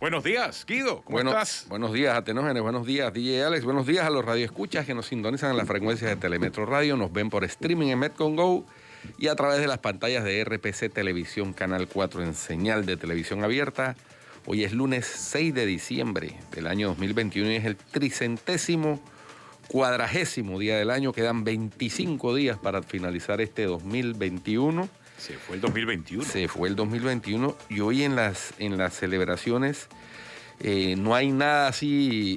Buenos días, Guido. ¿Cómo estás? Buenos días, Atenógenes. Buenos días, DJ Alex. Buenos días a los radioescuchas que nos sintonizan en las frecuencias de Telemetro Radio. Nos ven por streaming en Metcon Go y a través de las pantallas de RPC Televisión, Canal 4 en señal de televisión abierta. Hoy es lunes 6 de diciembre del año 2021 y es el 340º día del año. Quedan 25 días para finalizar este 2021. Se fue el 2021. Se fue el 2021 y hoy en las celebraciones no hay nada así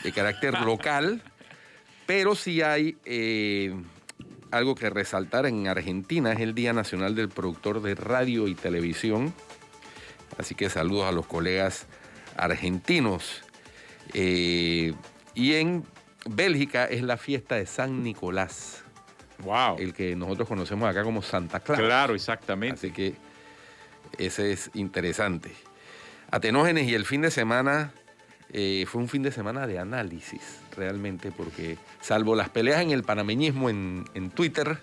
de carácter local, pero sí hay algo que resaltar en Argentina. Es el Día Nacional del Productor de Radio y Televisión. Así que saludos a los colegas argentinos. Y en Bélgica es la fiesta de San Nicolás. Wow. El que nosotros conocemos acá como Santa Claus. Claro, exactamente. Así que ese es interesante. Atenógenes, y el fin de semana fue un fin de semana de análisis, realmente, porque salvo las peleas en el panameñismo en Twitter,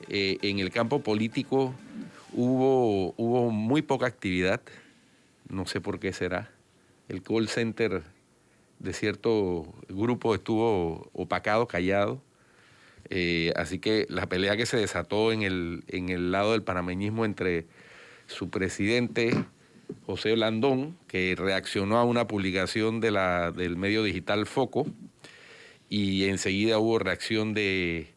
en el campo político hubo muy poca actividad. No sé por qué será. El call center de cierto grupo estuvo opacado, callado. Así que la pelea que se desató en el lado del panameñismo entre su presidente, José Blandón, que reaccionó a una publicación del medio digital Foco, y enseguida hubo reacción de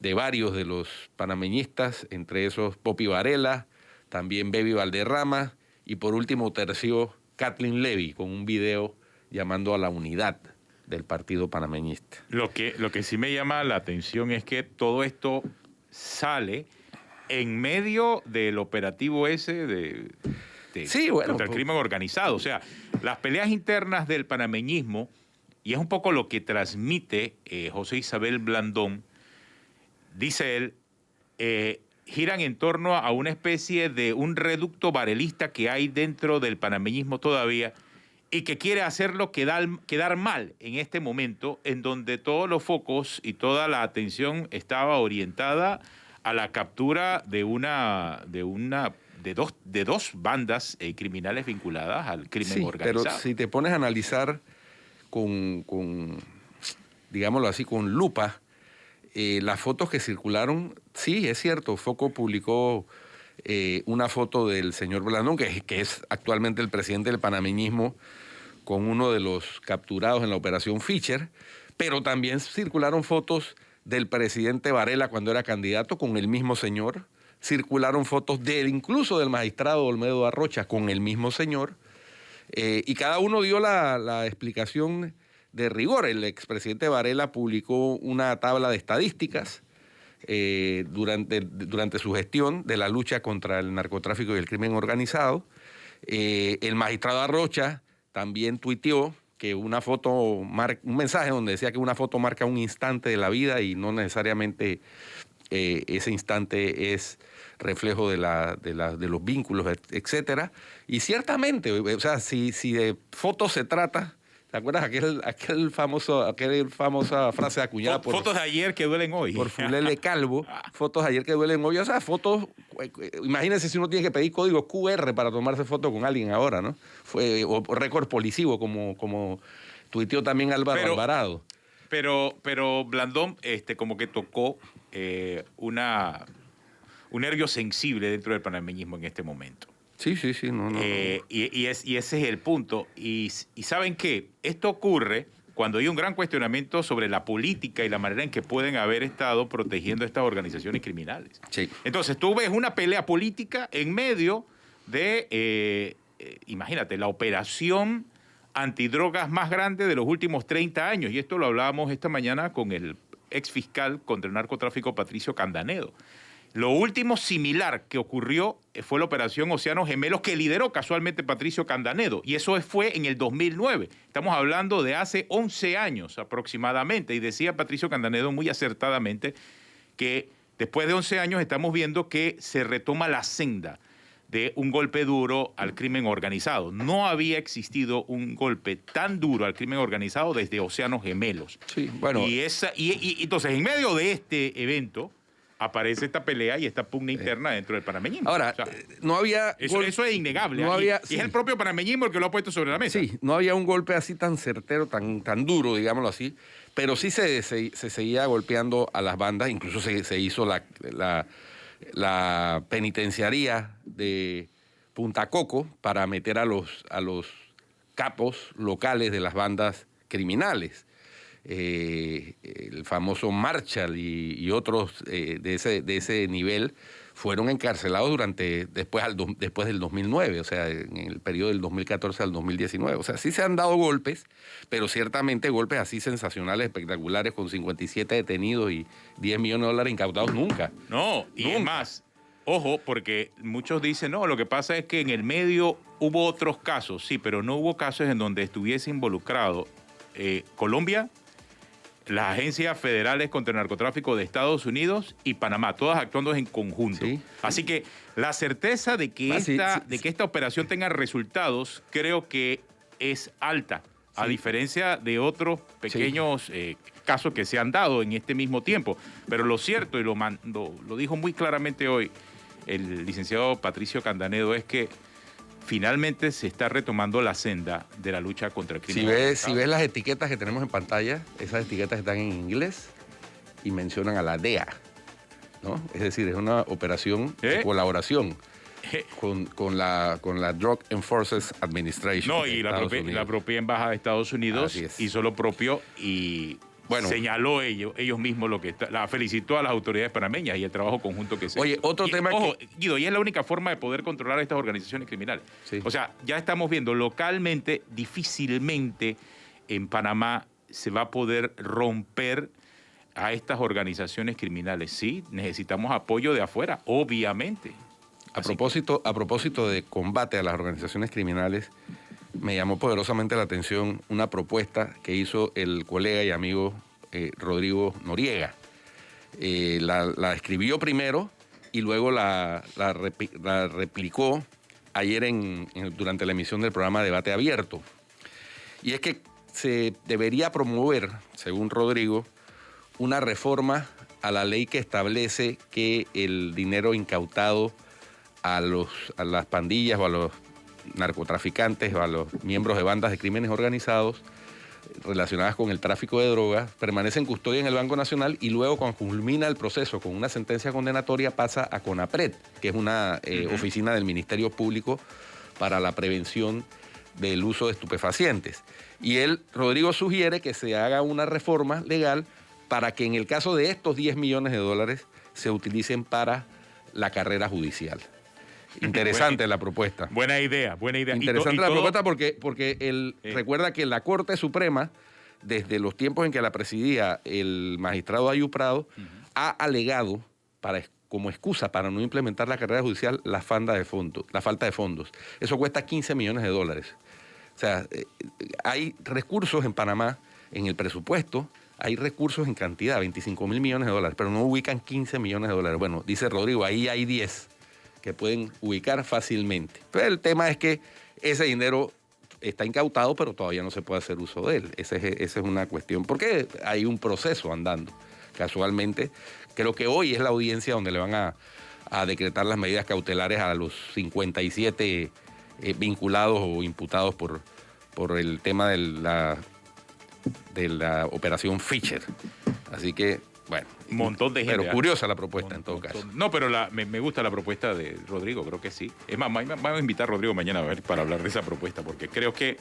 varios de los panameñistas, entre esos Popi Varela, también Baby Valderrama, y por último terció Kathleen Levy con un video llamando a la unidad del partido panameñista. Lo que sí me llama la atención es que todo esto sale en medio del operativo ese contra el crimen organizado. O sea, las peleas internas del panameñismo, y es un poco lo que transmite José Isabel Blandón, dice él, giran en torno a una especie de un reducto varelista que hay dentro del panameñismo todavía, y que quiere hacerlo quedar mal en este momento, en donde todos los focos y toda la atención estaba orientada a la captura de dos bandas criminales vinculadas al crimen organizado. Pero si te pones a analizar con digámoslo así, con lupa, las fotos que circularon, sí, es cierto, Foco publicó una foto del señor Blandón, que es actualmente el presidente del panameñismo, con uno de los capturados en la operación Fischer, pero también circularon fotos del presidente Varela cuando era candidato con el mismo señor, circularon fotos incluso del magistrado Olmedo Arrocha con el mismo señor, y cada uno dio la explicación de rigor. El expresidente Varela publicó una tabla de estadísticas durante su gestión de la lucha contra el narcotráfico y el crimen organizado. El magistrado Arrocha también tuiteó que una foto un mensaje donde decía que una foto marca un instante de la vida y no necesariamente ese instante es reflejo de los vínculos, etcétera. Y ciertamente, o sea, si de fotos se trata, ¿te acuerdas aquella famosa frase acuñada por fotos de ayer que duelen hoy? Por Fulele Calvo, fotos de ayer que duelen hoy. O sea, fotos, imagínense si uno tiene que pedir código QR para tomarse foto con alguien ahora, ¿no? O récord policivo, como tuiteó también Álvaro Alvarado. Pero Blandón como que tocó un nervio sensible dentro del panameñismo en este momento. Sí. No. Y ese es el punto. Y ¿saben qué? Esto ocurre cuando hay un gran cuestionamiento sobre la política y la manera en que pueden haber estado protegiendo estas organizaciones criminales. Sí. Entonces, tú ves una pelea política en medio de, imagínate, la operación antidrogas más grande de los últimos 30 años. Y esto lo hablábamos esta mañana con el ex fiscal contra el narcotráfico, Patricio Candanedo. Lo último similar que ocurrió fue la operación Océanos Gemelos, que lideró casualmente Patricio Candanedo, y eso fue en el 2009. Estamos hablando de hace 11 años aproximadamente, y decía Patricio Candanedo muy acertadamente que después de 11 años estamos viendo que se retoma la senda de un golpe duro al crimen organizado. No había existido un golpe tan duro al crimen organizado desde Océanos Gemelos. Sí, bueno. Y entonces, en medio de este evento, aparece esta pelea y esta pugna interna dentro del panameñismo. Ahora, o sea, no había... Eso es innegable. No había, y es el propio panameñismo el que lo ha puesto sobre la mesa. Sí, no había un golpe así tan certero, tan duro, digámoslo así, pero sí se seguía golpeando a las bandas, incluso se hizo la penitenciaría de Punta Coco para meter a los capos locales de las bandas criminales. El famoso Marshall y otros de ese nivel fueron encarcelados después del 2009, o sea, en el periodo del 2014 al 2019. O sea, sí se han dado golpes, pero ciertamente golpes así sensacionales, espectaculares, con 57 detenidos y $10 millones incautados, nunca. No, y nunca. Es más, ojo, porque muchos dicen, no, lo que pasa es que en el medio hubo otros casos, sí, pero no hubo casos en donde estuviese involucrado Colombia, las agencias federales contra el narcotráfico de Estados Unidos y Panamá, todas actuando en conjunto. Sí. Así que la certeza de que, que esta operación tenga resultados creo que es alta, a diferencia de otros pequeños casos que se han dado en este mismo tiempo. Pero lo cierto, y lo dijo muy claramente hoy el licenciado Patricio Candanedo, es que finalmente se está retomando la senda de la lucha contra el crimen. Si ves las etiquetas que tenemos en pantalla, esas etiquetas están en inglés y mencionan a la DEA, ¿no? Es decir, es una operación de colaboración con la Drug Enforcement Administration. No, y la propia Embajada de Estados Unidos hizo lo propio y... Bueno, señaló ellos mismos lo que la felicitó a las autoridades panameñas y el trabajo conjunto que se... Oye, otro tema ojo, Guido, y es la única forma de poder controlar a estas organizaciones criminales. Sí. O sea, ya estamos viendo localmente, difícilmente en Panamá se va a poder romper a estas organizaciones criminales. Sí, necesitamos apoyo de afuera, obviamente. A propósito de combate a las organizaciones criminales, me llamó poderosamente la atención una propuesta que hizo el colega y amigo Rodrigo Noriega. La escribió primero y luego la replicó ayer durante la emisión del programa Debate Abierto. Y es que se debería promover, según Rodrigo, una reforma a la ley que establece que el dinero incautado a las pandillas o a los narcotraficantes o a los miembros de bandas de crímenes organizados relacionadas con el tráfico de drogas permanece en custodia en el Banco Nacional y luego cuando culmina el proceso con una sentencia condenatoria pasa a CONAPRED, que es una oficina del Ministerio Público para la prevención del uso de estupefacientes. Y Rodrigo sugiere que se haga una reforma legal para que en el caso de estos $10 millones se utilicen la carrera judicial. Interesante la propuesta. Buena idea. Interesante la propuesta porque recuerda que la Corte Suprema, desde los tiempos en que la presidía el magistrado Ayub Prado, ha alegado como excusa para no implementar la carrera judicial la falta de fondos. Eso cuesta $15 millones. O sea, hay recursos en Panamá, en el presupuesto, hay recursos en cantidad, $25 mil millones, pero no ubican $15 millones. Bueno, dice Rodrigo, ahí hay 10 que pueden ubicar fácilmente. Pero el tema es que ese dinero está incautado, pero todavía no se puede hacer uso de él. Esa es una cuestión, porque hay un proceso andando. Casualmente, creo que hoy es la audiencia donde le van a decretar las medidas cautelares a los 57 vinculados o imputados por el tema de la operación Fisher. Así que Bueno, un montón de gente. Pero curiosa la propuesta en todo caso. No, pero me gusta la propuesta de Rodrigo, creo que sí. Es más, vamos a invitar a Rodrigo mañana a ver para hablar de esa propuesta, porque creo que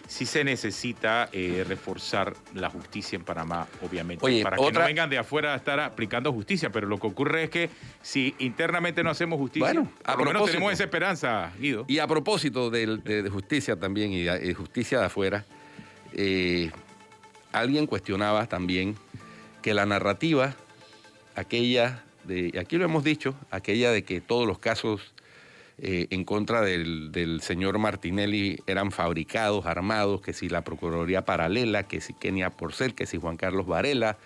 sí se necesita reforzar la justicia en Panamá, obviamente. Oye, para que no vengan de afuera a estar aplicando justicia, pero lo que ocurre es que si internamente no hacemos justicia, bueno, por lo menos tenemos esa esperanza, Guido. Y a propósito de justicia también y de justicia de afuera, alguien cuestionaba también que la narrativa, aquella de, aquí lo hemos dicho, aquella de que todos los casos en contra del señor Martinelli eran fabricados, armados, que si la Procuraduría Paralela, que si Kenia Porcel, que si Juan Carlos Varela,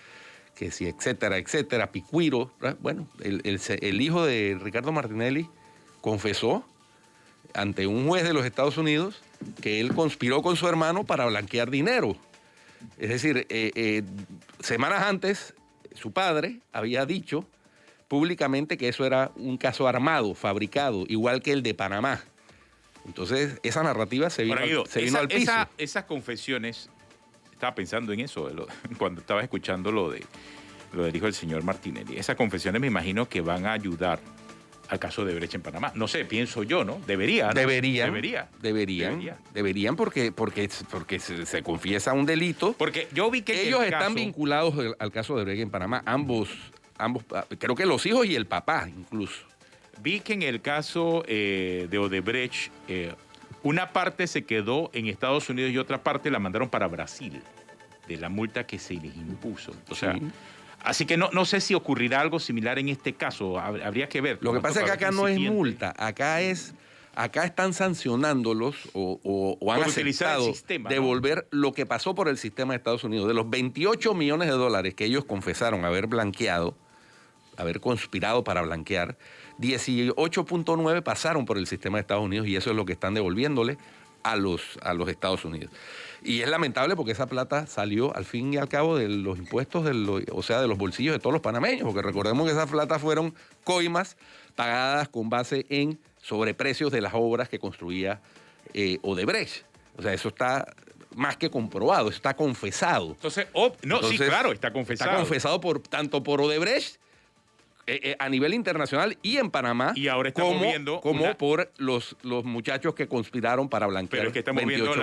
que si etcétera, etcétera, Picuiro. Bueno, el hijo de Ricardo Martinelli confesó ante un juez de los Estados Unidos que él conspiró con su hermano para blanquear dinero. Es decir, semanas antes, su padre había dicho públicamente que eso era un caso armado, fabricado, igual que el de Panamá. Entonces, esa narrativa se vino al piso. Esas confesiones, estaba pensando en eso cuando estaba escuchando lo que dijo el señor Martinelli. Esas confesiones me imagino que van a ayudar al caso de Brecht en Panamá. No sé, pienso yo, ¿no? Deberían porque se confiesa un delito. Porque yo vi que ellos están vinculados al caso de Brecht en Panamá, ambos, creo que los hijos y el papá incluso. Vi que en el caso de Odebrecht, una parte se quedó en Estados Unidos y otra parte la mandaron para Brasil, de la multa que se les impuso. O sea, así que no sé si ocurrirá algo similar en este caso. Habría que ver. Lo que pasa es que acá no es multa. Acá están sancionándolos o han aceptado sistema, devolver lo que pasó por el sistema de Estados Unidos. De los 28 millones de dólares que ellos confesaron haber blanqueado, haber conspirado para blanquear, 18.9 pasaron por el sistema de Estados Unidos y eso es lo que están devolviéndole a los Estados Unidos. Y es lamentable porque esa plata salió al fin y al cabo de los impuestos, de los bolsillos de todos los panameños, porque recordemos que esas plata fueron coimas pagadas con base en sobreprecios de las obras que construía Odebrecht. O sea, eso está más que comprobado, eso está confesado. Entonces, sí, claro, está confesado. Está confesado tanto por Odebrecht a nivel internacional y en Panamá, y ahora estamos viendo por los muchachos que conspiraron para blanquear. Pero es que estamos viendo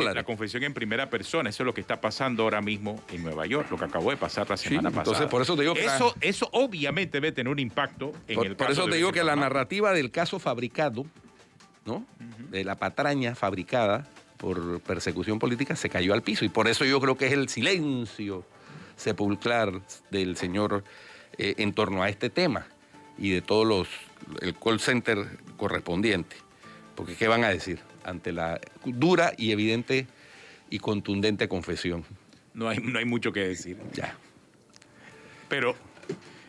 la confesión en primera persona. Eso es lo que está pasando ahora mismo en Nueva York, lo que acabó de pasar la semana pasada. Entonces, por eso te digo que eso obviamente debe tener un impacto en el caso. Por eso te digo que la narrativa del caso fabricado, ¿no? De la patraña fabricada por persecución política se cayó al piso, y por eso yo creo que es el silencio sepulcrar del señor en torno a este tema y de todos el call center correspondiente. Porque ¿qué van a decir ante la dura y evidente y contundente confesión? No hay mucho que decir. Ya. Pero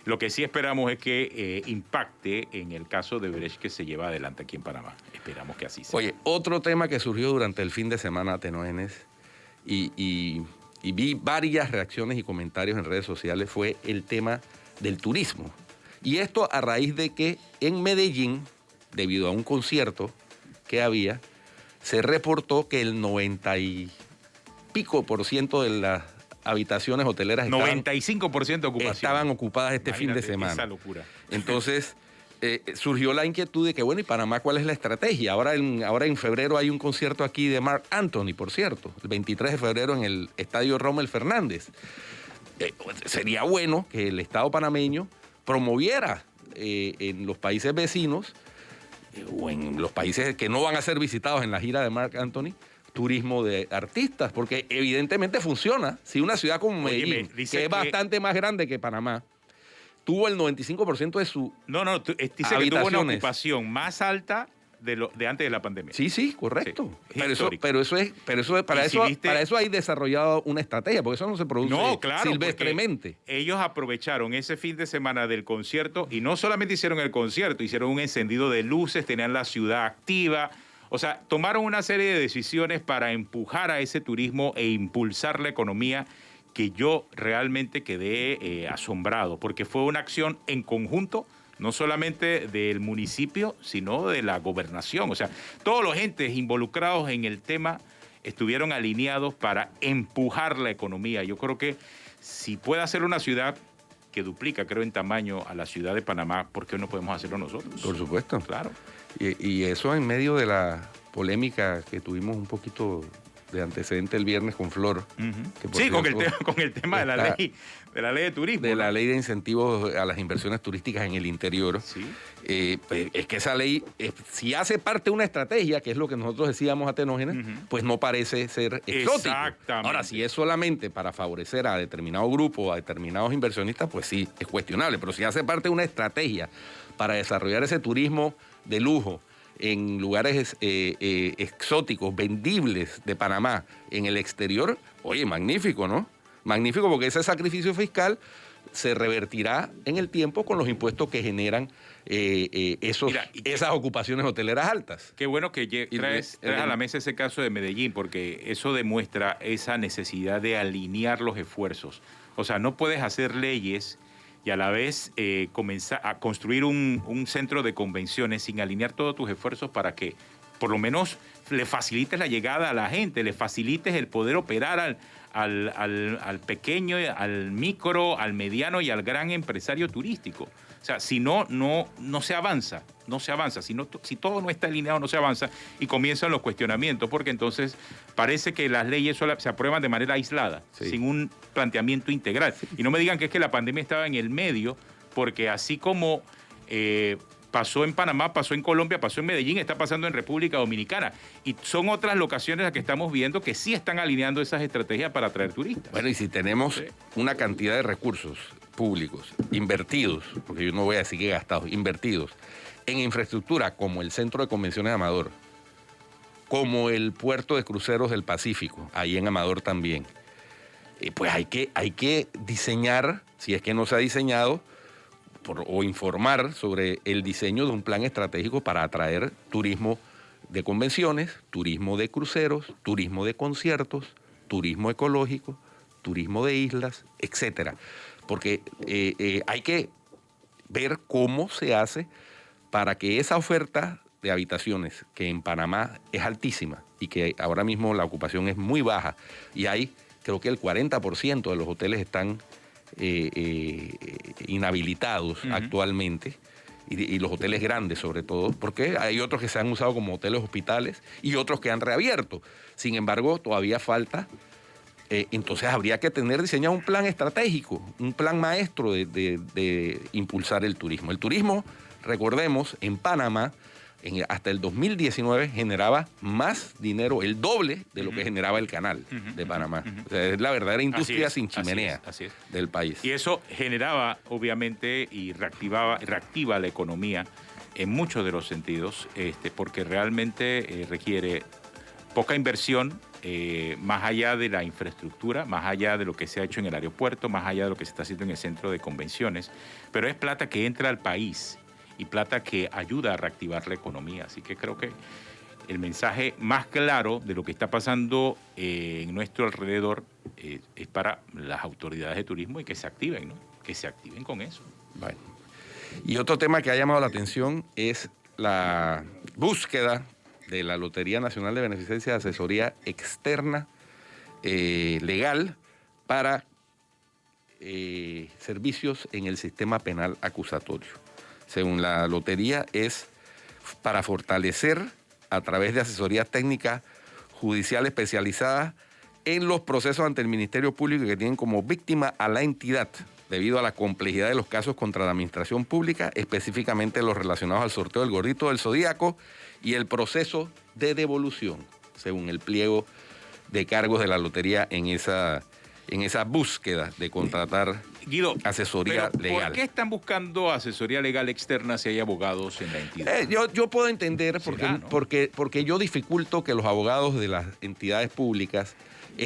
lo que sí esperamos es que impacte en el caso de Brecht que se lleva adelante aquí en Panamá. Esperamos que así sea. Oye, otro tema que surgió durante el fin de semana, Tenoenes, y vi varias reacciones y comentarios en redes sociales, fue el tema del turismo. Y esto a raíz de que en Medellín, debido a un concierto que había, se reportó que el 90 y pico % de las habitaciones hoteleras 95% de ocupación estaban ocupadas este fin de semana. Esa locura. Entonces surgió la inquietud de que, bueno, ¿y Panamá cuál es la estrategia? Ahora en febrero hay un concierto aquí de Marc Anthony, por cierto, el 23 de febrero en el Estadio Rommel Fernández. Sería bueno que el Estado panameño promoviera en los países vecinos o en los países que no van a ser visitados en la gira de Marc Anthony, turismo de artistas, porque evidentemente funciona. Si una ciudad como Medellín, que es bastante más grande que Panamá, tuvo el 95% de su dice que tuvo una ocupación más alta de antes de la pandemia. Sí, correcto. Sí, para eso hay desarrollado una estrategia, porque eso no se produce silvestremente. Ellos aprovecharon ese fin de semana del concierto y no solamente hicieron el concierto, hicieron un encendido de luces, tenían la ciudad activa. O sea, tomaron una serie de decisiones para empujar a ese turismo e impulsar la economía, que yo realmente quedé asombrado, porque fue una acción en conjunto, no solamente del municipio, sino de la gobernación. O sea, todos los entes involucrados en el tema estuvieron alineados para empujar la economía. Yo creo que si puede hacer una ciudad que duplica, creo, en tamaño a la ciudad de Panamá, ¿por qué no podemos hacerlo nosotros? Por supuesto. Claro. Y eso en medio de la polémica que tuvimos un poquito de antecedente el viernes con Flor. Sí, cierto, con el tema de la ley de turismo. De la ley de incentivos a las inversiones turísticas en el interior. Sí. Pues es que esa ley, si hace parte de una estrategia, que es lo que nosotros decíamos Atenógena, pues no parece ser exótico. Exactamente. Ahora, si es solamente para favorecer a determinado grupo, a determinados inversionistas, pues sí, es cuestionable. Pero si hace parte de una estrategia para desarrollar ese turismo de lujo en lugares exóticos, vendibles de Panamá en el exterior, oye, magnífico, ¿no? Magnífico, porque ese sacrificio fiscal se revertirá en el tiempo con los impuestos que generan esas ocupaciones hoteleras altas. Qué bueno que traes a la mesa ese caso de Medellín, porque eso demuestra esa necesidad de alinear los esfuerzos. O sea, no puedes hacer leyes y a la vez comenzar a construir un centro de convenciones sin alinear todos tus esfuerzos para que por lo menos le facilites la llegada a la gente, le facilites el poder operar al pequeño, al micro, al mediano y al gran empresario turístico. O sea, si no se avanza, si todo no está alineado, no se avanza y comienzan los cuestionamientos, porque entonces parece que las leyes se aprueban de manera aislada, sin un planteamiento integral. Y no me digan que es que la pandemia estaba en el medio, porque así como pasó en Panamá, pasó en Colombia, pasó en Medellín, está pasando en República Dominicana. Y son otras locaciones las que estamos viendo que sí están alineando esas estrategias para atraer turistas. Bueno, y si tenemos una cantidad de recursos públicos invertidos, porque yo no voy a decir que gastados, invertidos en infraestructura como el Centro de Convenciones de Amador, como el Puerto de Cruceros del Pacífico, ahí en Amador también, pues hay que diseñar, si es que no se ha diseñado, o informar sobre el diseño de un plan estratégico para atraer turismo de convenciones, turismo de cruceros, turismo de conciertos, turismo ecológico, turismo de islas, etcétera. Porque hay que ver cómo se hace para que esa oferta de habitaciones, que en Panamá es altísima y que ahora mismo la ocupación es muy baja, y hay, creo que el 40% de los hoteles están inhabilitados actualmente, y los hoteles grandes sobre todo, porque hay otros que se han usado como hoteles hospitales y otros que han reabierto. Sin embargo, todavía falta. Entonces habría que tener diseñado un plan estratégico, un plan maestro de impulsar el turismo. El turismo, recordemos, en Panamá, hasta el 2019 generaba más dinero, el doble de lo que generaba el canal de Panamá. O sea, es la verdadera industria sin chimenea del país. Y eso generaba, obviamente, y reactiva la economía en muchos de los sentidos, porque realmente requiere poca inversión, más allá de la infraestructura, más allá de lo que se ha hecho en el aeropuerto, más allá de lo que se está haciendo en el centro de convenciones, pero es plata que entra al país y plata que ayuda a reactivar la economía. Así que creo que el mensaje más claro de lo que está pasando en nuestro alrededor es para las autoridades de turismo y que se activen, ¿no? Que se activen con eso. Bueno. Y otro tema que ha llamado la atención es la búsqueda de la Lotería Nacional de Beneficencia de Asesoría Externa legal para servicios en el sistema penal acusatorio. Según la lotería, es para fortalecer a través de asesoría técnica judicial especializada en los procesos ante el Ministerio Público que tienen como víctima a la entidad, debido a la complejidad de los casos contra la administración pública, específicamente los relacionados al sorteo del gordito del Zodíaco y el proceso de devolución, según el pliego de cargos de la lotería en esa búsqueda de contratar asesoría legal. ¿Por qué están buscando asesoría legal externa si hay abogados en la entidad? Yo puedo entender porque yo dificulto que los abogados de las entidades públicas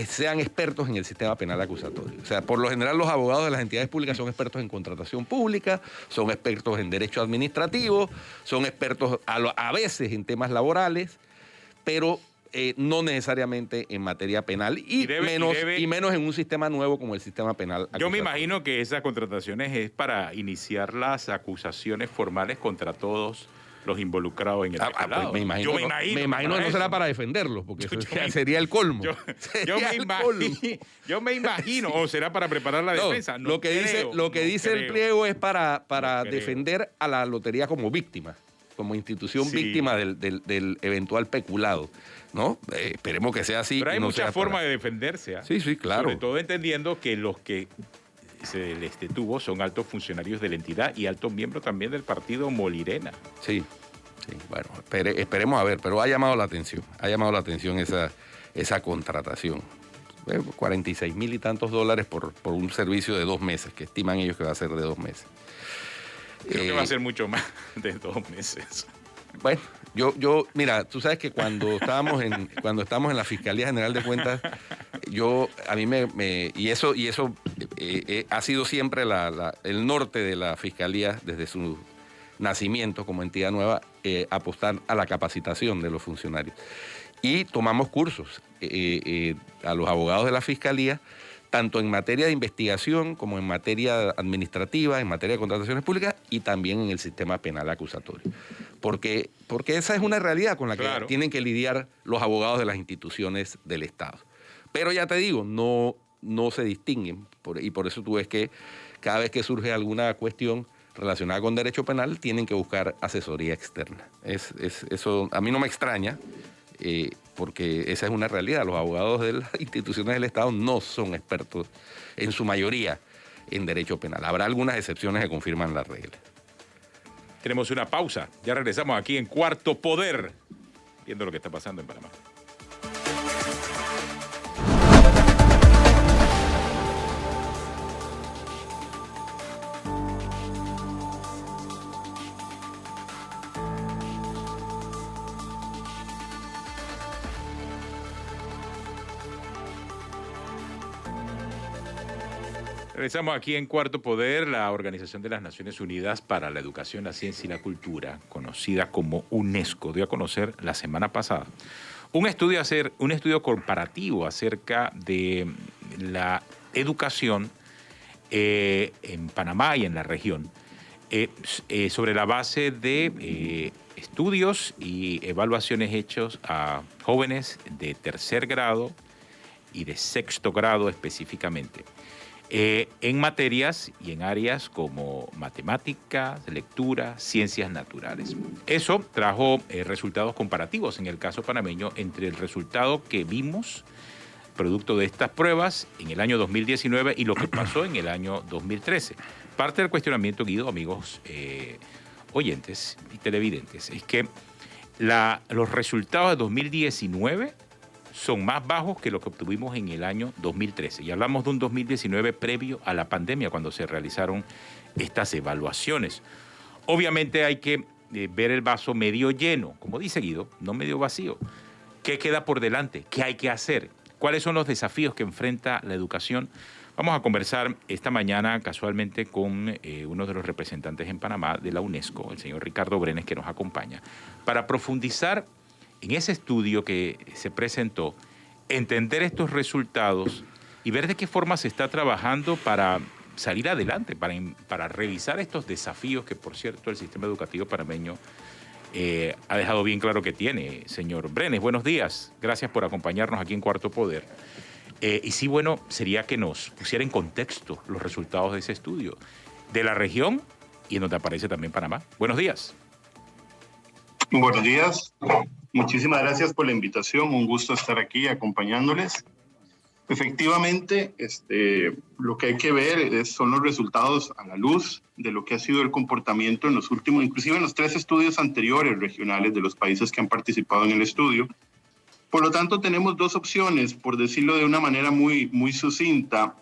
sean expertos en el sistema penal acusatorio. O sea, por lo general los abogados de las entidades públicas son expertos en contratación pública, son expertos en derecho administrativo, son expertos a veces en temas laborales, pero no necesariamente en materia penal y menos en un sistema nuevo como el sistema penal acusatorio. Yo me imagino que esas contrataciones es para iniciar las acusaciones formales contra todos los involucrados en el peculado. Pues me imagino que no será para defenderlos, porque sería el colmo. Yo me imagino, o será para preparar la defensa. Lo que dice el pliego es para defender a la lotería como víctima, como institución víctima del eventual peculado, ¿no? Esperemos que sea así. Pero hay muchas formas de defenderse. Sí, claro. Sobre todo entendiendo que los que se les detuvo son altos funcionarios de la entidad y altos miembros también del partido Molirena. Sí, bueno, esperemos a ver, pero ha llamado la atención esa contratación. 46,000 y tantos dólares por un servicio de 2 meses, que estiman ellos que va a ser de 2 meses. Creo que va a ser mucho más de 2 meses. Bueno, mira, tú sabes que cuando estábamos en la Fiscalía General de Cuentas, y eso ha sido siempre el norte de la Fiscalía desde su nacimiento como entidad nueva, apostar a la capacitación de los funcionarios. Y tomamos cursos a los abogados de la Fiscalía, tanto en materia de investigación como en materia administrativa, en materia de contrataciones públicas y también en el sistema penal acusatorio. Porque esa es una realidad con la que tienen que lidiar los abogados de las instituciones del Estado. Pero ya te digo, no se distinguen, y por eso tú ves que cada vez que surge alguna cuestión relacionada con derecho penal, tienen que buscar asesoría externa. Eso a mí no me extraña, porque esa es una realidad. Los abogados de las instituciones del Estado no son expertos, en su mayoría, en derecho penal. Habrá algunas excepciones que confirman la regla. Tenemos una pausa. Ya regresamos aquí en Cuarto Poder, viendo lo que está pasando en Panamá. Regresamos aquí en Cuarto Poder. La Organización de las Naciones Unidas para la Educación, la Ciencia y la Cultura, conocida como UNESCO, dio a conocer la semana pasada un estudio comparativo acerca de la educación en Panamá y en la región, sobre la base de estudios y evaluaciones hechos a jóvenes de 3er grado y de 6º grado específicamente, en materias y en áreas como matemáticas, lectura, ciencias naturales. Eso trajo resultados comparativos en el caso panameño entre el resultado que vimos producto de estas pruebas en el año 2019 y lo que pasó en el año 2013. Parte del cuestionamiento, Guido, amigos oyentes y televidentes, es que los resultados de 2019 son más bajos que lo que obtuvimos en el año 2013. Y hablamos de un 2019 previo a la pandemia, cuando se realizaron estas evaluaciones. Obviamente hay que ver el vaso medio lleno, como dice Guido, no medio vacío. ¿Qué queda por delante? ¿Qué hay que hacer? ¿Cuáles son los desafíos que enfrenta la educación? Vamos a conversar esta mañana casualmente con uno de los representantes en Panamá de la UNESCO, el señor Ricardo Brenes, que nos acompaña, para profundizar en ese estudio que se presentó, entender estos resultados y ver de qué forma se está trabajando para salir adelante, para revisar estos desafíos que, por cierto, el sistema educativo panameño ha dejado bien claro que tiene. Señor Brenes, buenos días. Gracias por acompañarnos aquí en Cuarto Poder. Y sí, bueno, sería que nos pusiera en contexto los resultados de ese estudio, de la región y en donde aparece también Panamá. Buenos días. Buenos días. Muchísimas gracias por la invitación. Un gusto estar aquí acompañándoles. Efectivamente, lo que hay que ver son los resultados a la luz de lo que ha sido el comportamiento en los últimos, inclusive en los 3 estudios anteriores regionales de los países que han participado en el estudio. Por lo tanto, tenemos 2 opciones, por decirlo de una manera muy, muy sucinta.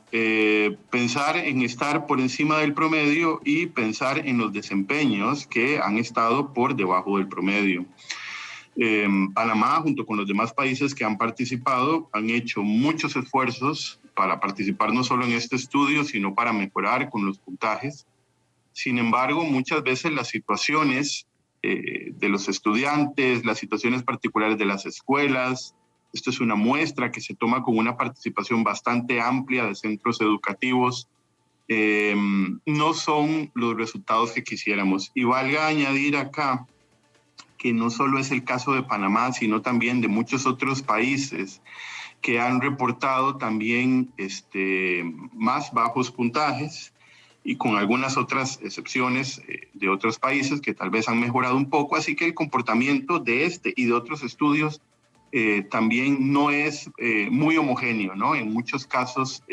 Pensar en estar por encima del promedio y pensar en los desempeños que han estado por debajo del promedio. Panamá, junto con los demás países que han participado, han hecho muchos esfuerzos para participar no solo en este estudio, sino para mejorar con los puntajes. Sin embargo, muchas veces las situaciones de los estudiantes, las situaciones particulares de las escuelas, esto es una muestra que se toma con una participación bastante amplia de centros educativos, no son los resultados que quisiéramos. Y valga añadir acá que no solo es el caso de Panamá, sino también de muchos otros países que han reportado también más bajos puntajes, y con algunas otras excepciones de otros países que tal vez han mejorado un poco, así que el comportamiento de este y de otros estudios también no es muy homogéneo, ¿no? En muchos casos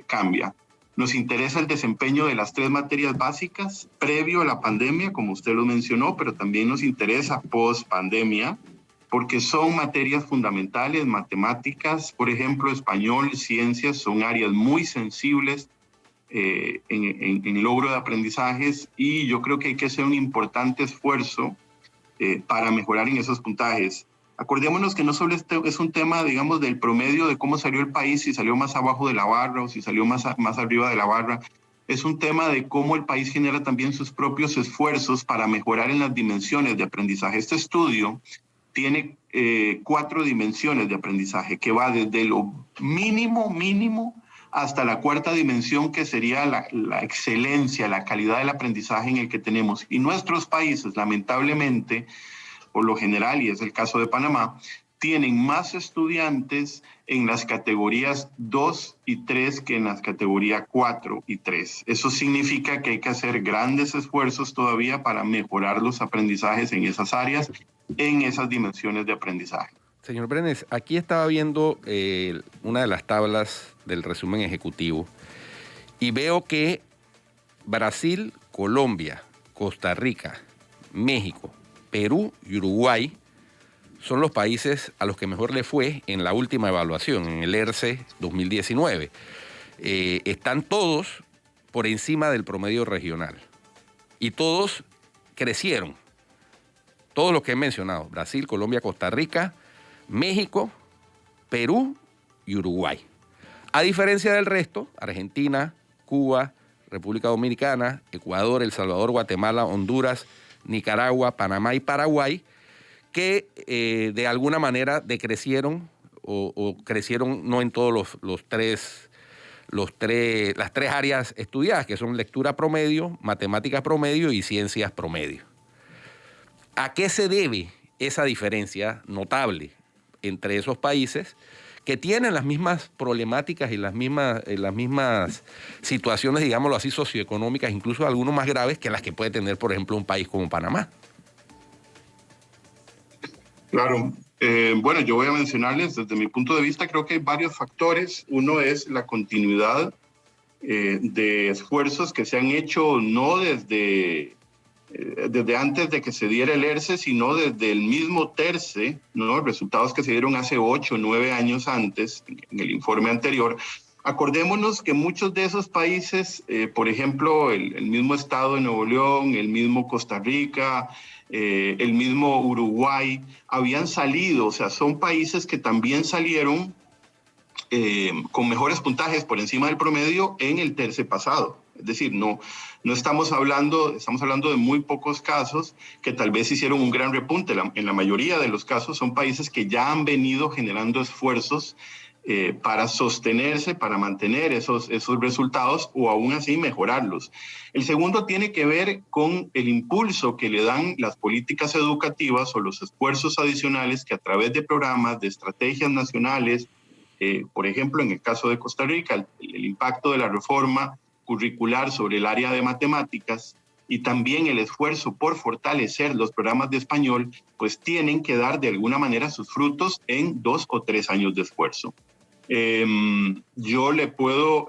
cambia. Nos interesa el desempeño de las 3 materias básicas previo a la pandemia, como usted lo mencionó, pero también nos interesa post pandemia, porque son materias fundamentales, matemáticas, por ejemplo, español, ciencias, son áreas muy sensibles en logro de aprendizajes, y yo creo que hay que hacer un importante esfuerzo para mejorar en esos puntajes. Acordémonos que no solo es un tema, digamos, del promedio de cómo salió el país, si salió más abajo de la barra o si salió más arriba de la barra. Es un tema de cómo el país genera también sus propios esfuerzos para mejorar en las dimensiones de aprendizaje. Este estudio tiene 4 dimensiones de aprendizaje, que va desde lo mínimo hasta la 4ª dimensión, que sería la excelencia, la calidad del aprendizaje en el que tenemos. Y nuestros países, lamentablemente, por lo general, y es el caso de Panamá, tienen más estudiantes en las categorías 2 y 3 que en las categorías 4 y 3. Eso significa que hay que hacer grandes esfuerzos todavía para mejorar los aprendizajes en esas áreas, en esas dimensiones de aprendizaje. Señor Brenes, aquí estaba viendo una de las tablas del resumen ejecutivo y veo que Brasil, Colombia, Costa Rica, México, Perú y Uruguay son los países a los que mejor le fue en la última evaluación, en el ERCE 2019. Están todos por encima del promedio regional y todos crecieron. Todos los que he mencionado, Brasil, Colombia, Costa Rica, México, Perú y Uruguay. A diferencia del resto, Argentina, Cuba, República Dominicana, Ecuador, El Salvador, Guatemala, Honduras, Nicaragua, Panamá y Paraguay, que de alguna manera decrecieron o crecieron no en todos las 3 áreas estudiadas, que son lectura promedio, matemáticas promedio y ciencias promedio. ¿A qué se debe esa diferencia notable entre esos países que tienen las mismas problemáticas y las mismas situaciones, digámoslo así, socioeconómicas, incluso algunos más graves que las que puede tener, por ejemplo, un país como Panamá? Claro. Bueno, yo voy a mencionarles, desde mi punto de vista, creo que hay varios factores. Uno es la continuidad de esfuerzos que se han hecho no desde antes de que se diera el ERCE, sino desde el mismo TERCE, ¿no? Resultados que se dieron hace 8 o 9 años antes, en el informe anterior. Acordémonos que muchos de esos países, por ejemplo, el mismo estado de Nuevo León, el mismo Costa Rica, el mismo Uruguay, habían salido, o sea, son países que también salieron con mejores puntajes por encima del promedio en el TERCE pasado. Es decir, no estamos hablando de muy pocos casos que tal vez hicieron un gran repunte. En la mayoría de los casos son países que ya han venido generando esfuerzos para sostenerse, para mantener esos resultados o aún así mejorarlos. El segundo tiene que ver con el impulso que le dan las políticas educativas o los esfuerzos adicionales que a través de programas, de estrategias nacionales, por ejemplo, en el caso de Costa Rica, el impacto de la reforma curricular sobre el área de matemáticas y también el esfuerzo por fortalecer los programas de español, pues tienen que dar de alguna manera sus frutos en 2 o 3 años de esfuerzo. Yo le puedo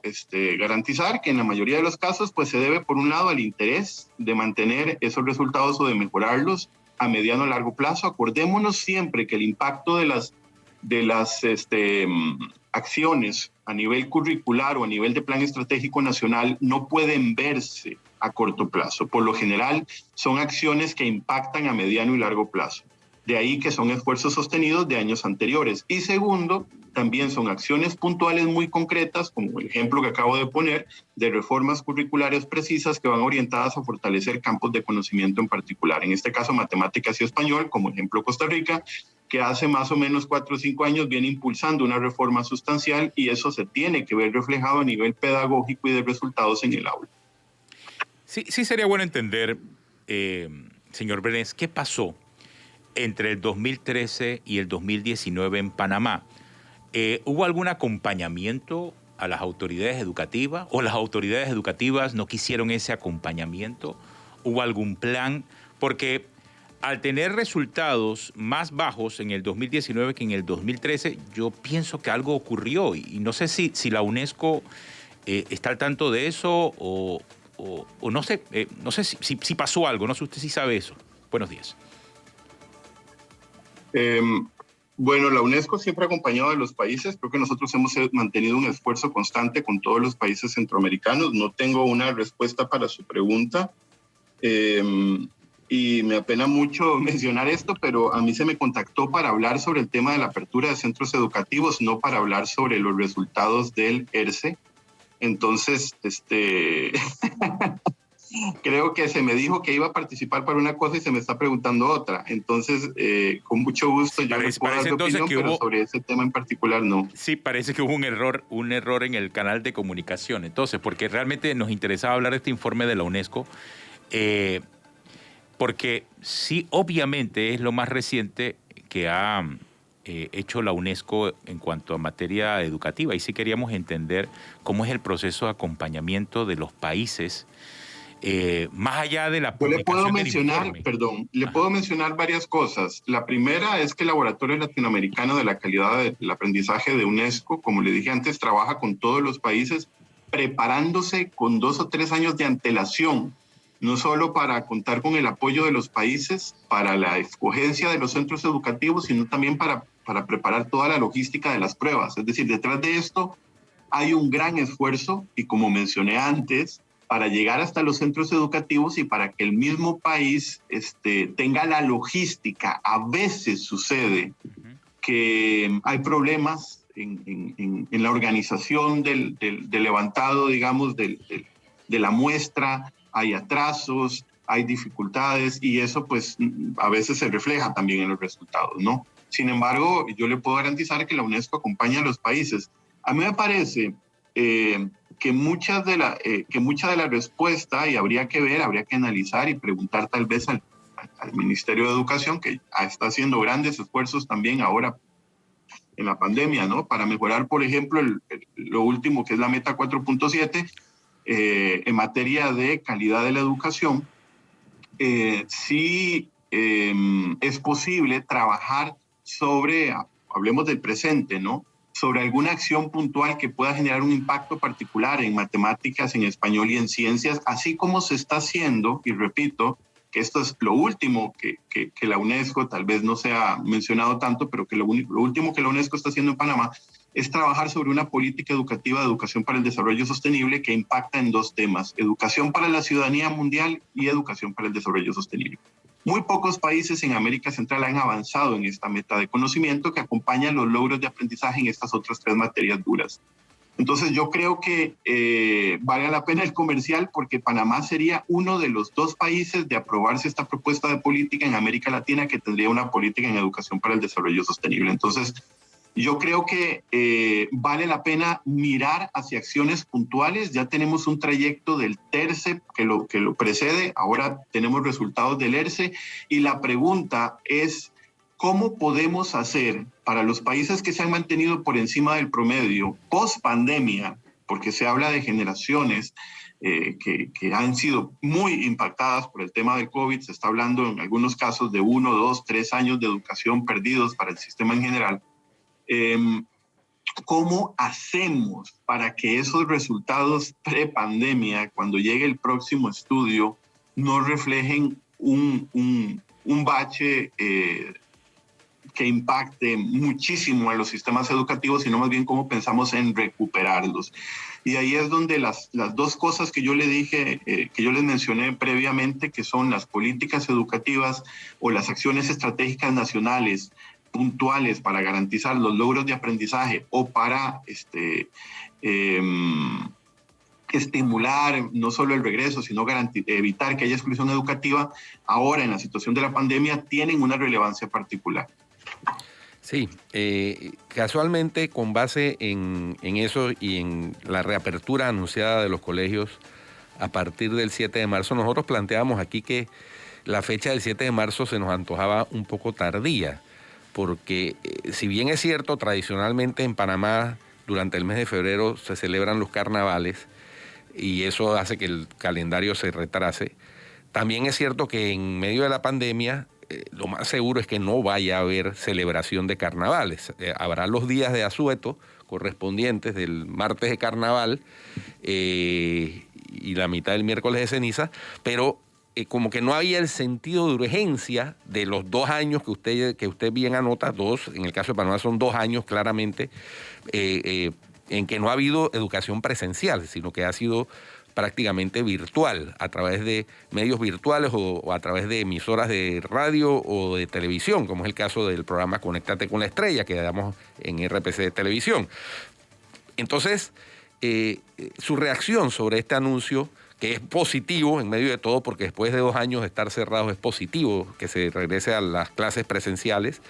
garantizar que en la mayoría de los casos pues se debe por un lado al interés de mantener esos resultados o de mejorarlos a mediano o largo plazo. Acordémonos siempre que el impacto de las acciones a nivel curricular o a nivel de plan estratégico nacional no pueden verse a corto plazo. Por lo general, son acciones que impactan a mediano y largo plazo. De ahí que son esfuerzos sostenidos de años anteriores. Y segundo, también son acciones puntuales muy concretas, como el ejemplo que acabo de poner, de reformas curriculares precisas que van orientadas a fortalecer campos de conocimiento en particular. En este caso, matemáticas y español, como ejemplo Costa Rica, que hace más o menos 4 o 5 años viene impulsando una reforma sustancial y eso se tiene que ver reflejado a nivel pedagógico y de resultados en el aula. Sí sería bueno entender, señor Brenes, ¿qué pasó entre el 2013 y el 2019 en Panamá. ¿Hubo algún acompañamiento a las autoridades educativas o las autoridades educativas no quisieron ese acompañamiento? ¿Hubo algún plan? Porque al tener resultados más bajos en el 2019 que en el 2013, yo pienso que algo ocurrió y no sé si la UNESCO está al tanto de eso o no sé, no sé si pasó algo, no sé usted si sabe eso. Buenos días. Bueno, la UNESCO siempre ha acompañado a los países. Creo que nosotros hemos mantenido un esfuerzo constante con todos los países centroamericanos. No tengo una respuesta para su pregunta. Y me apena mucho mencionar esto, pero a mí se me contactó para hablar sobre el tema de la apertura de centros educativos, no para hablar sobre los resultados del ERCE. Entonces, creo que se me dijo que iba a participar para una cosa y se me está preguntando otra. Entonces, con mucho gusto yo les puedo dar mi opinión, pero sobre ese tema en particular no. Sí, parece que hubo un error en el canal de comunicación. Entonces, porque realmente nos interesaba hablar de este informe de la UNESCO, porque sí, obviamente es lo más reciente que ha hecho la UNESCO en cuanto a materia educativa, y sí queríamos entender cómo es el proceso de acompañamiento de los países, más allá de la publicación del informe. Le puedo mencionar varias cosas. La primera es que el Laboratorio Latinoamericano de la Calidad del Aprendizaje de UNESCO, como le dije antes, trabaja con todos los países preparándose con 2 o 3 años de antelación, no solo para contar con el apoyo de los países para la escogencia de los centros educativos, sino también para preparar toda la logística de las pruebas. Es decir, detrás de esto hay un gran esfuerzo y, como mencioné antes, para llegar hasta los centros educativos y para que el mismo país tenga la logística. A veces sucede que hay problemas en la organización del levantado, digamos, de la muestra. Hay atrasos, hay dificultades y eso pues a veces se refleja también en los resultados, ¿no? Sin embargo, yo le puedo garantizar que la UNESCO acompaña a los países. A mí me parece que mucha de la respuesta, y habría que analizar y preguntar tal vez al Ministerio de Educación, que está haciendo grandes esfuerzos también ahora en la pandemia, ¿no? Para mejorar, por ejemplo, lo último que es la meta 4.7, en materia de calidad de la educación. Sí es posible trabajar sobre, hablemos del presente, ¿no? Sobre alguna acción puntual que pueda generar un impacto particular en matemáticas, en español y en ciencias, así como se está haciendo, y repito, que esto es lo último que la UNESCO, tal vez no se ha mencionado tanto, pero que lo último que la UNESCO está haciendo en Panamá es trabajar sobre una política educativa de educación para el desarrollo sostenible que impacta en 2 temas: educación para la ciudadanía mundial y educación para el desarrollo sostenible. Muy pocos países en América Central han avanzado en esta meta de conocimiento que acompaña los logros de aprendizaje en estas otras 3 materias duras. Entonces yo creo que vale la pena el comercial, porque Panamá sería uno de los 2 países de aprobarse esta propuesta de política en América Latina que tendría una política en educación para el desarrollo sostenible. Entonces yo creo que vale la pena mirar hacia acciones puntuales. Ya tenemos un trayecto del TERCE que lo precede, ahora tenemos resultados del ERCE, y la pregunta es: ¿cómo podemos hacer para los países que se han mantenido por encima del promedio post pandemia? Porque se habla de generaciones que han sido muy impactadas por el tema del COVID. Se está hablando en algunos casos de 1, 2, 3 años de educación perdidos para el sistema en general. ¿Cómo hacemos para que esos resultados pre-pandemia, cuando llegue el próximo estudio, no reflejen un bache que impacte muchísimo a los sistemas educativos, sino más bien cómo pensamos en recuperarlos? Y ahí es donde las 2 cosas que yo le dije, que yo les mencioné previamente, que son las políticas educativas o las acciones estratégicas nacionales puntuales para garantizar los logros de aprendizaje o para estimular no solo el regreso, sino evitar que haya exclusión educativa, ahora en la situación de la pandemia tienen una relevancia particular. Sí, casualmente con base en eso y en la reapertura anunciada de los colegios a partir del 7 de marzo, nosotros planteamos aquí que la fecha del 7 de marzo se nos antojaba un poco tardía, porque si bien es cierto, tradicionalmente en Panamá durante el mes de febrero se celebran los carnavales y eso hace que el calendario se retrase, también es cierto que en medio de la pandemia lo más seguro es que no vaya a haber celebración de carnavales. Habrá los días de asueto correspondientes del martes de carnaval y la mitad del miércoles de ceniza, pero como que no había el sentido de urgencia de los 2 años que usted bien anota, 2, en el caso de Panamá son 2 años claramente, en que no ha habido educación presencial, sino que ha sido prácticamente virtual, a través de medios virtuales o a través de emisoras de radio o de televisión, como es el caso del programa Conéctate con la Estrella, que damos en RPC de Televisión. Entonces, su reacción sobre este anuncio, que es positivo en medio de todo, porque después de 2 años de estar cerrados es positivo que se regrese a las clases presenciales,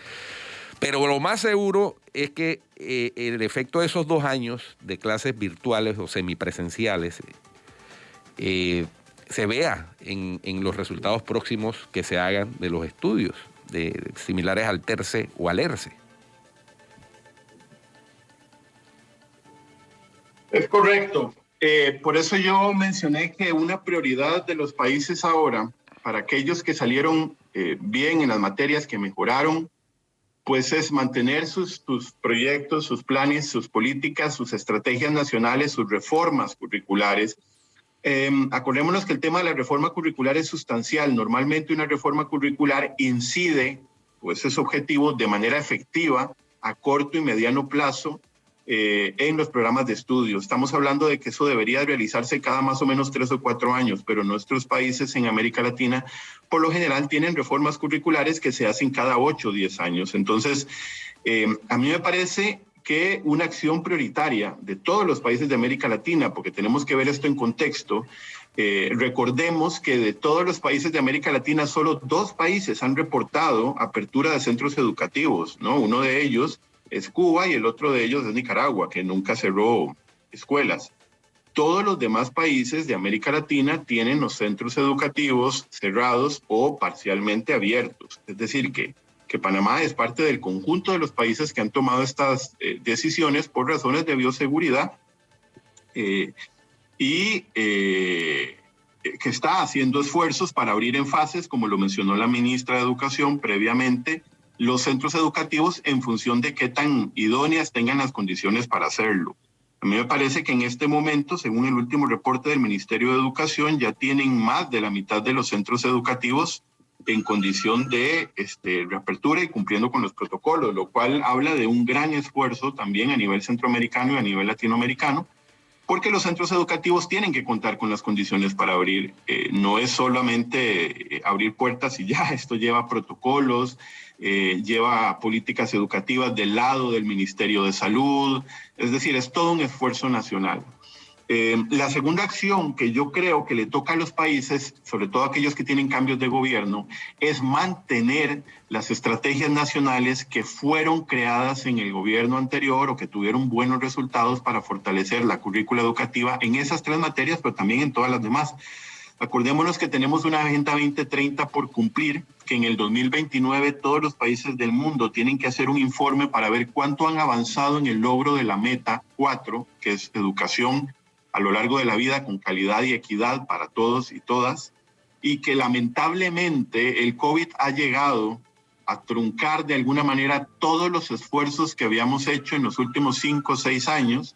pero lo más seguro es que el efecto de esos 2 años de clases virtuales o semipresenciales se vea en los resultados próximos que se hagan de los estudios similares al TERCE o al ERCE. Es correcto. Por eso yo mencioné que una prioridad de los países ahora, para aquellos que salieron bien en las materias que mejoraron, pues es mantener sus proyectos, sus planes, sus políticas, sus estrategias nacionales, sus reformas curriculares. Acordémonos que el tema de la reforma curricular es sustancial. Normalmente una reforma curricular incide, pues es objetivo, de manera efectiva, a corto y mediano plazo, en los programas de estudio. Estamos hablando de que eso debería realizarse cada más o menos 3 o 4 años, pero nuestros países en América Latina, por lo general, tienen reformas curriculares que se hacen cada 8 o 10 años. Entonces, a mí me parece que una acción prioritaria de todos los países de América Latina, porque tenemos que ver esto en contexto, recordemos que de todos los países de América Latina, solo 2 países han reportado apertura de centros educativos, ¿no? Uno de ellos es Cuba y el otro de ellos es Nicaragua, que nunca cerró escuelas. Todos los demás países de América Latina tienen los centros educativos cerrados o parcialmente abiertos. Es decir, que Panamá es parte del conjunto de los países que han tomado estas decisiones por razones de bioseguridad y que está haciendo esfuerzos para abrir en fases, como lo mencionó la ministra de Educación previamente, los centros educativos en función de qué tan idóneas tengan las condiciones para hacerlo. A mí me parece que en este momento, según el último reporte del Ministerio de Educación, ya tienen más de la mitad de los centros educativos en condición de reapertura y cumpliendo con los protocolos, lo cual habla de un gran esfuerzo también a nivel centroamericano y a nivel latinoamericano, porque los centros educativos tienen que contar con las condiciones para abrir. No es solamente abrir puertas y ya, esto lleva protocolos, lleva políticas educativas del lado del Ministerio de Salud, es decir, es todo un esfuerzo nacional. La segunda acción que yo creo que le toca a los países, sobre todo aquellos que tienen cambios de gobierno, es mantener las estrategias nacionales que fueron creadas en el gobierno anterior o que tuvieron buenos resultados para fortalecer la currícula educativa en esas 3 materias, pero también en todas las demás. Acordémonos que tenemos una Agenda 2030 por cumplir, que en el 2029 todos los países del mundo tienen que hacer un informe para ver cuánto han avanzado en el logro de la meta 4, que es educación a lo largo de la vida con calidad y equidad para todos y todas, y que lamentablemente el COVID ha llegado a truncar de alguna manera todos los esfuerzos que habíamos hecho en los últimos 5 o 6 años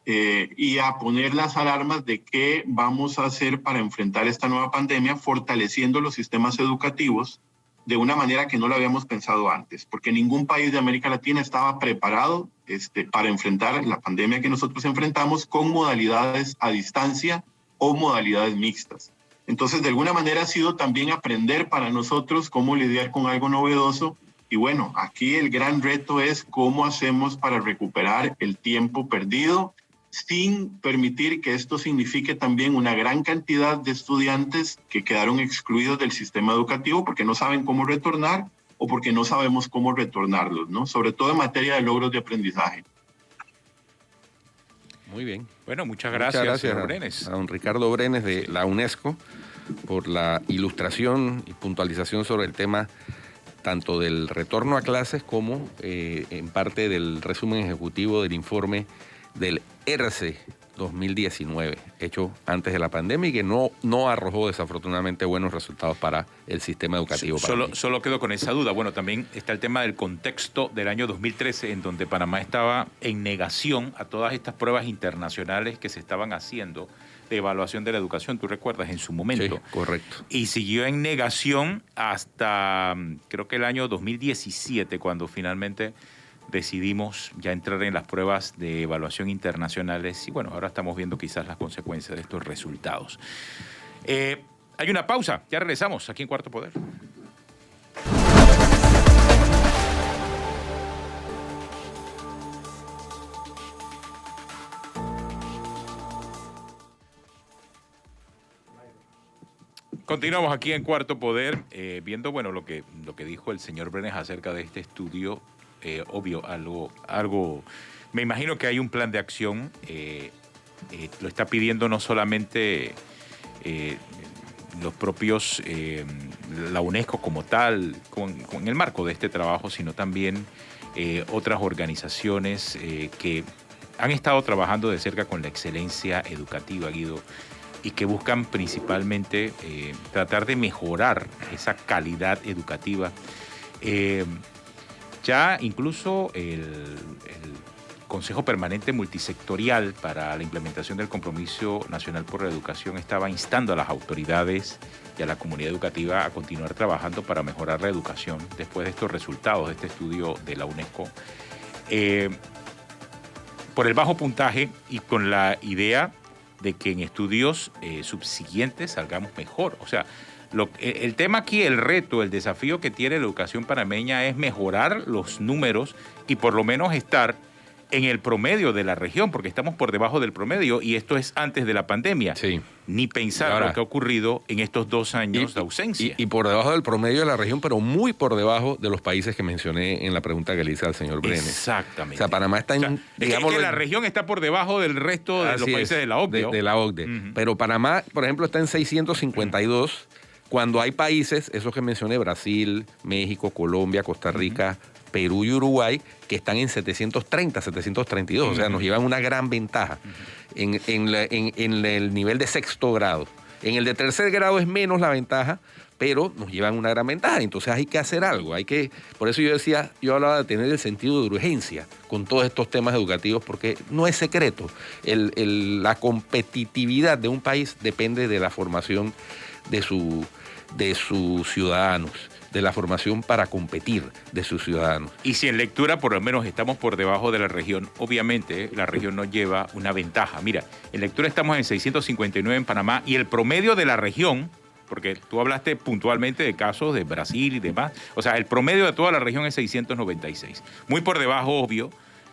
y a poner las alarmas de qué vamos a hacer para enfrentar esta nueva pandemia, fortaleciendo los sistemas educativos de una manera que no lo habíamos pensado antes, porque ningún país de América Latina estaba preparado para enfrentar la pandemia que nosotros enfrentamos con modalidades a distancia o modalidades mixtas. Entonces, de alguna manera ha sido también aprender para nosotros cómo lidiar con algo novedoso. Y bueno, aquí el gran reto es cómo hacemos para recuperar el tiempo perdido sin permitir que esto signifique también una gran cantidad de estudiantes que quedaron excluidos del sistema educativo porque no saben cómo retornar o porque no sabemos cómo retornarlos, ¿no? Sobre todo en materia de logros de aprendizaje. Muy bien. Bueno, muchas gracias a don Ricardo Brenes de la UNESCO por la ilustración y puntualización sobre el tema tanto del retorno a clases como en parte del resumen ejecutivo del informe del ERCE 2019, hecho antes de la pandemia y que no arrojó desafortunadamente buenos resultados para el sistema educativo. Solo quedo con esa duda. Bueno, también está el tema del contexto del año 2013, en donde Panamá estaba en negación a todas estas pruebas internacionales que se estaban haciendo de evaluación de la educación, tú recuerdas, en su momento. Sí, correcto. Y siguió en negación hasta, creo que el año 2017, cuando finalmente decidimos ya entrar en las pruebas de evaluación internacionales y bueno, ahora estamos viendo quizás las consecuencias de estos resultados. Hay una pausa, ya regresamos aquí en Cuarto Poder. Continuamos aquí en Cuarto Poder, viendo bueno lo que dijo el señor Brenes acerca de este estudio. Obvio, algo, me imagino que hay un plan de acción, lo está pidiendo no solamente los propios, la UNESCO como tal, con el marco de este trabajo, sino también otras organizaciones que han estado trabajando de cerca con la excelencia educativa, Guido, y que buscan principalmente tratar de mejorar esa calidad educativa. Ya incluso el Consejo Permanente Multisectorial para la implementación del Compromiso Nacional por la Educación estaba instando a las autoridades y a la comunidad educativa a continuar trabajando para mejorar la educación después de estos resultados de este estudio de la UNESCO. Por el bajo puntaje y con la idea de que en estudios subsiguientes salgamos mejor. O sea, el tema aquí, el reto, el desafío que tiene la educación panameña es mejorar los números y por lo menos estar en el promedio de la región, porque estamos por debajo del promedio y esto es antes de la pandemia. Sí. Ni pensar lo que ha ocurrido en estos 2 años de ausencia. Y por debajo del promedio de la región, pero muy por debajo de los países que mencioné en la pregunta que le hice al señor Brenes. Exactamente. O sea, Panamá está en... es que la región está por debajo del resto de los países de la OCDE. De la OCDE. Pero Panamá, por ejemplo, está en 652... Cuando hay países, esos que mencioné, Brasil, México, Colombia, Costa Rica, Perú y Uruguay, que están en 730, 732. O sea, nos llevan una gran ventaja en el nivel de 6º grado. En el de 3er grado es menos la ventaja, pero nos llevan una gran ventaja. Entonces hay que hacer algo. Por eso yo hablaba de tener el sentido de urgencia con todos estos temas educativos, porque no es secreto. La competitividad de un país depende de la formación de sus ciudadanos, de la formación para competir de sus ciudadanos. Y si en lectura por lo menos estamos por debajo de la región, obviamente la región nos lleva una ventaja. Mira, en lectura estamos en 659 en Panamá y el promedio de la región, porque tú hablaste puntualmente de casos de Brasil y demás, o sea, el promedio de toda la región es 696. Muy por debajo, obvio,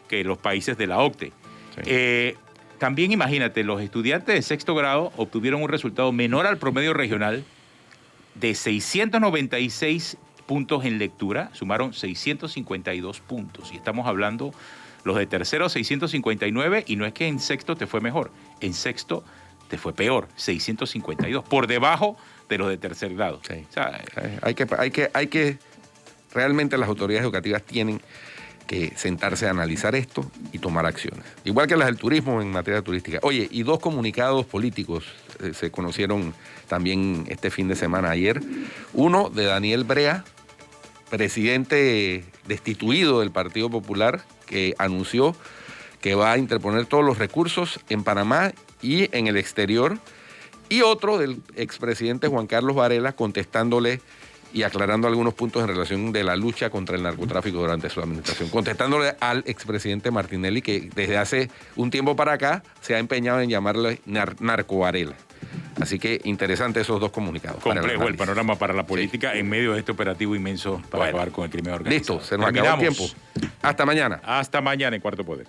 que los países de la OCDE. Sí. También imagínate, los estudiantes de 6º grado obtuvieron un resultado menor al promedio regional de 696 puntos en lectura, sumaron 652 puntos. Y estamos hablando, los de tercero 659, y no es que en sexto te fue mejor, en sexto te fue peor, 652, por debajo de los de tercer grado. Sí. O sea, hay que realmente las autoridades educativas tienen que sentarse a analizar esto y tomar acciones. Igual que las del turismo en materia turística. Oye, y 2 comunicados políticos se conocieron también este fin de semana, ayer. Uno de Daniel Brea, presidente destituido del Partido Popular, que anunció que va a interponer todos los recursos en Panamá y en el exterior. Y otro del expresidente Juan Carlos Varela, contestándole y aclarando algunos puntos en relación de la lucha contra el narcotráfico durante su administración, contestándole al expresidente Martinelli, que desde hace un tiempo para acá se ha empeñado en llamarle Narco Varela. Así que interesante esos 2 comunicados. Complejo el panorama para la política en medio de este operativo inmenso para acabar con el crimen organizado. Listo, se nos acabó el tiempo. Hasta mañana. Hasta mañana en Cuarto Poder.